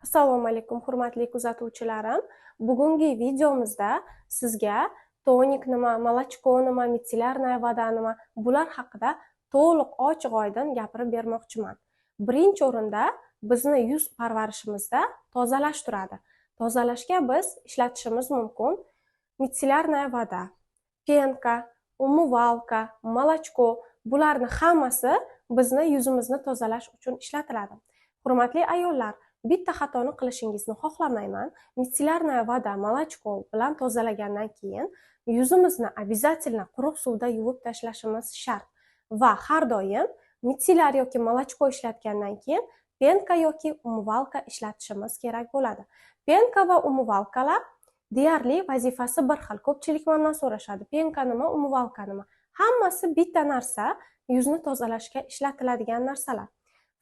Assalomu alaykum, hurmatli kuzatuvchilarim. Bugungi videomizda sizga tonik nima, молочко nima, mitsillarnaya voda nima, bular haqida to'liq ochiq-oydin gapirib bermoqchiman. Birinchi o'rinda bizni yuz parvarishimizda tozalash turadi. Tozalashga biz ishlatishimiz mumkin mitsillarnaya voda, penka, umyvalka, молочко, bularni hammasi bizni yuzimizni tozalash uchun ishlatiladi. Hurmatli ayollar, bitta xatoni qilishingizni xohlamayman. Mitsillarnaya voda, молочко bilan tozalagandan keyin yuzimizni обязательно quruq suvda yuvib tashlashimiz shart va har doim mitsillar yoki молочко ishlatgandan keyin penka yoki umyvalka ishlatishimiz kerak bo'ladi. Penka va umyvalkalar deyarli vazifasi bir xil. Ko'pchilik mendan so'rashadi, penka nima, umyvalka nima? Hammasi bitta narsa, yuzni tozalashga ishlatiladigan narsalar.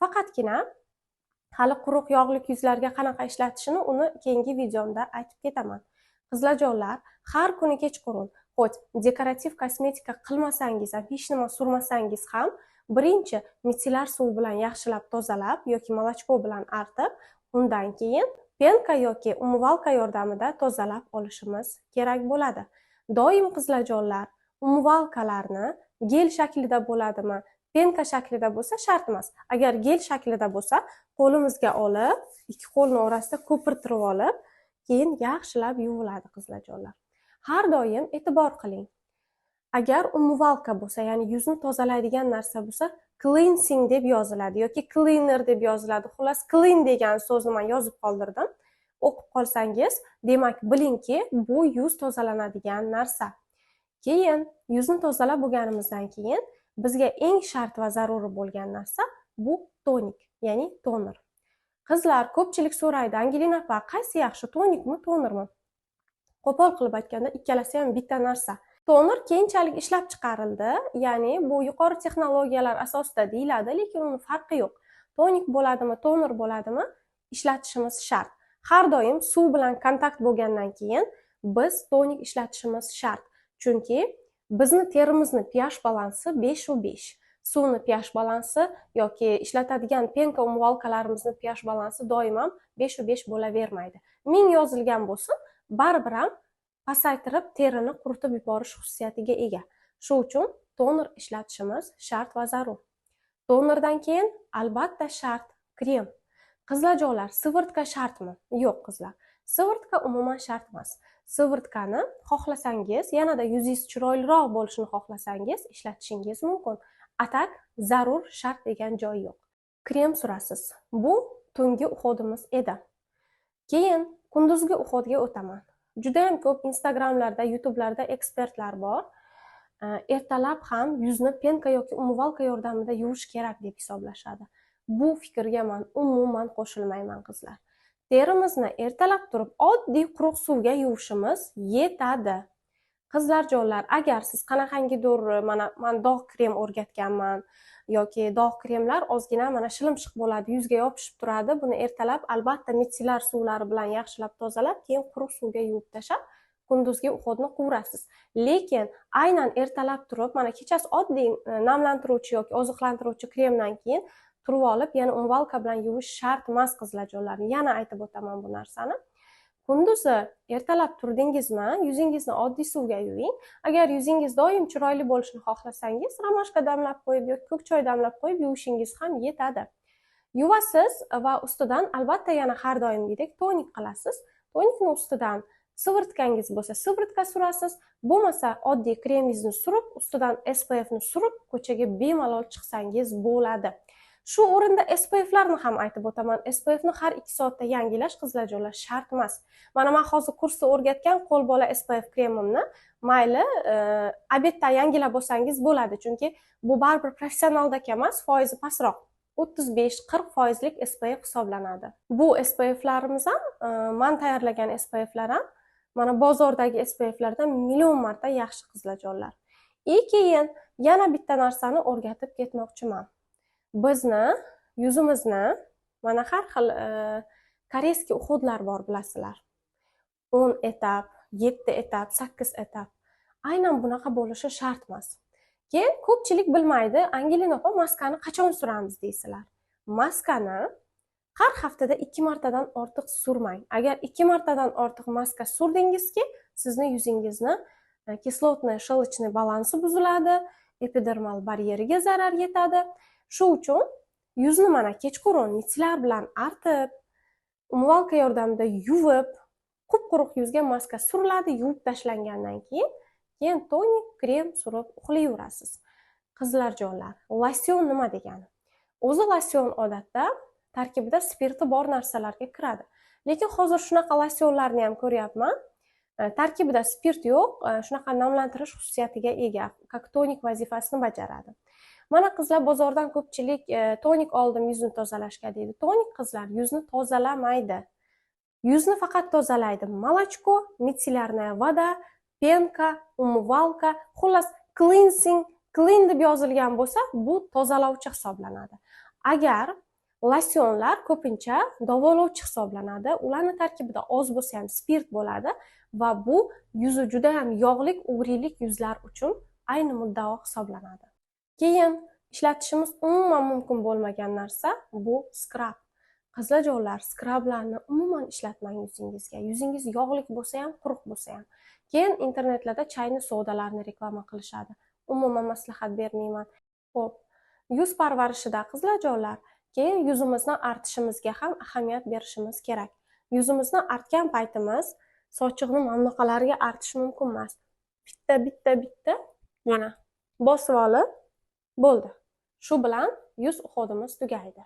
Faqatgina hali quruq yog'lik yuzlarga qanaqa ishlatishini uni keyingi videomda aytib ketaman. Qizlarjonlar, har kuni kechqurun xo'j dekorativ kosmetika qilmasangiz ham, hech nima surmasangiz ham, birinchi mitsillar suv bilan yaxshilab tozalab yoki молочко bilan artib, undan keyin penka yoki umyvalka yordamida tozalab olishimiz kerak bo'ladi. Doim qizlarjonlar, umyvalkalarni gel shaklida bo'ladimi, penka shaklida bo'lsa shart emas. Agar gel shaklida bo'lsa, qo'limizga olib, ikki qo'lni orasida ko'pirtirib olib, keyin yaxshilab yuviladi qizlarjonlar. Har doim e'tibor qiling. Agar umyvalka bo'lsa, ya'ni yuzni tozalaydigan narsa bo'lsa, cleansing deb yoziladi yoki cleaner deb yoziladi. Xullas, clean degan so'zni men yozib qoldirdim. O'qib qolsangiz, demak bilingki, bu yuz tozalanadigan narsa. Keyin yuzni tozalab bo'lganimizdan keyin bizga eng shart va zaruriy bo'lgan narsa bu tonik, ya'ni toner. Qizlar ko'pchilik so'raydi, Angelina opa, qaysi yaxshi, tonikmi, tonermi? Qo'pol qilib aytganda, ikkalasi ham bitta narsa. Toner keyinchalik ishlab chiqarildi, ya'ni bu yuqori texnologiyalar asosida deyiladi, lekin uni farqi yo'q. Tonik bo'ladimi, toner bo'ladimi, ishlatishimiz shart. Har doim suv bilan kontakt bo'lgandan keyin biz tonik ishlatishimiz shart. Chunki bizni terimizni pH balansi 5/5. Suvni pH balansi yoki ishlatadigan penka umyvalkalarimizni pH balansi doim ham 5/5 bo'lavermaydi. Ming yozilgan bo'lsin, baribir ham pasaytirib terini quritib yuborish xususiyatiga ega. Shu uchun toner ishlatishimiz shart va zarur. Tonerdan keyin albatta shart krem. Qizlarjonlar, sivirtka shartmi? Yo'q qizlar. Sivirtka umuman shart emas. Sivirtkani xohlasangiz, yanada yuzingiz chiroyliroq bo'lishini xohlasangiz ishlatishingiz mumkin. Atak zarur, shart degan joyi yo'q. Krem surasiz. Bu tungi uxodimiz edi. Keyin kunduzgi uxodga o'taman. Juda ham ko'p Instagramlarda, YouTubelarda ekspertlar bor. Ertalab ham yuzni penka yoki umyvalka yordamida yuvish kerak deb hisoblashadi. Bu fikrga men umuman qo'shilmayman qizlar. Terimizni ertalab turib oddiy quruq suvga yuvishimiz yetadi. Qizlarjonlar, agar siz qanaqangidir men dog' krem o'rgatganman yoki dog' kremlar ozgina mana shilimshiq bo'ladi, yuzga yopishib turadi. Buni ertalab albatta mitsillar suvlari bilan yaxshilab tozalab, keyin quruq suvga yuvib tashab, kunduzgi uxodni qurasiz. Lekin aynan ertalab turib, mana kechasi oddiy namlantiruvchi yoki oziqlantiruvchi kremdan keyin turib olib, yana umyvalka bilan yuvish shart emas qizlarjonlar. Yana aytib o'taman bu narsani. Kunduzi ertalab turdingizmi, yuzingizni oddiy suvga yuving. Agar yuzingiz doim chiroyli bo'lishini xohlasangiz, romashka damlab qo'yib yoki ko'k choy damlab qo'yib yuvishingiz ham yetadi. Yuvasiz va ustidan albatta yana har doimgidek tonik qilasiz. Tonikni ustidan sivirtkangiz bo'lsa, sivirtka surasiz. Bo'lmasa oddiy kremingizni surib, ustidan SPF ni surib, ko'chaga bemalol chiqsangiz bo'ladi. Shu o'rinda SPFlarni ham aytib o'taman. SPF ni har 2 soatda yangilash qizlarjonlar shart emas. Mana men hozir kursda o'rgatgan qo'l bola SPF kremimni mayli obedda yangilab bo'lsangiz bo'ladi, chunki bu baribir professionaldek emas, foizi pastroq. 35-40% SPF hisoblanadi. Bu SPFlarimiz ham, men tayyorlagan SPFlar ham mana bozordagi SPFlardan million marta yaxshi qizlarjonlar. Keyin yana bitta narsani o'rgatib ketmoqchiman. Bizni yuzimizni mana har xil koreyskiy uxodlar bor, bilasizlar. 10 etap, 7 etap, 8 etap. Aynan bunaqa bo'lishi shart emas. Keyin ko'pchilik bilmaydi, Angelina opa, maskani qachon suramiz deysizlar. Maskani har haftada 2 martadan ortiq surmang. Agar 2 martadan ortiq maska surdingizki, sizni yuzingizni kislotniy shilchniy balansi buziladi, epidermal baryeriga zarar yetadi. Shu uchun yuzni mana kechqurun mitsilar bilan artib, umvalka yordamida yuvib, qup-quruq yuzga maska suriladi, yuvib tashlangandan keyin tonik krem surib uxlayverasiz. Qizlarjonlar, losion nima degani? O'zi losion odatda tarkibida spirti bor narsalarga kiradi. Lekin hozir shunaqa losionlarni ham ko'ryapman. Tarkibida spirt yo'q, shunaqa namlantirish xususiyatiga ega, как tonik vazifasini bajaradi. Mana qizlar bozordan ko'pchilik tonik oldim yuzni tozalashga deydi. Tonik qizlar yuzni tozalamaydi. Yuzni faqat tozalaydi молочко, mitsillarnaya voda, penka, umvalka, xullas cleansing, clean deb yozilgan bo'lsa, bu tozalovchi hisoblanadi. Agar losionlar ko'pincha davolovchi hisoblanadi. Ularning tarkibida oz bo'lsa ham spirt bo'ladi va bu yuzi juda ham yog'lik, o'g'rilik yuzlar uchun ayni muddao hisoblanadi. Keyin ishlatishimiz umuman mumkin bo'lmagan narsa bu skrab. Qizlarjonlar, skrablarni umuman ishlatmang yuzingizga. Yuzingiz yog'lik bo'lsa ham, quruq bo'lsa ham. Keyin internetlarda chayni sodalarni reklama qilishadi. Umuman maslahat bermayman. Xo'p, yuz parvarishida qizlarjonlar, keyin yuzimizni artishimizga ham ahamiyat berishimiz kerak. Yuzimizni artgan paytimiz sochiqni mamlaqalariga artish mumkin emas. Bitta mana bosib olib bo'ldi. Shu bilan yuz uhodimiz tugaydi.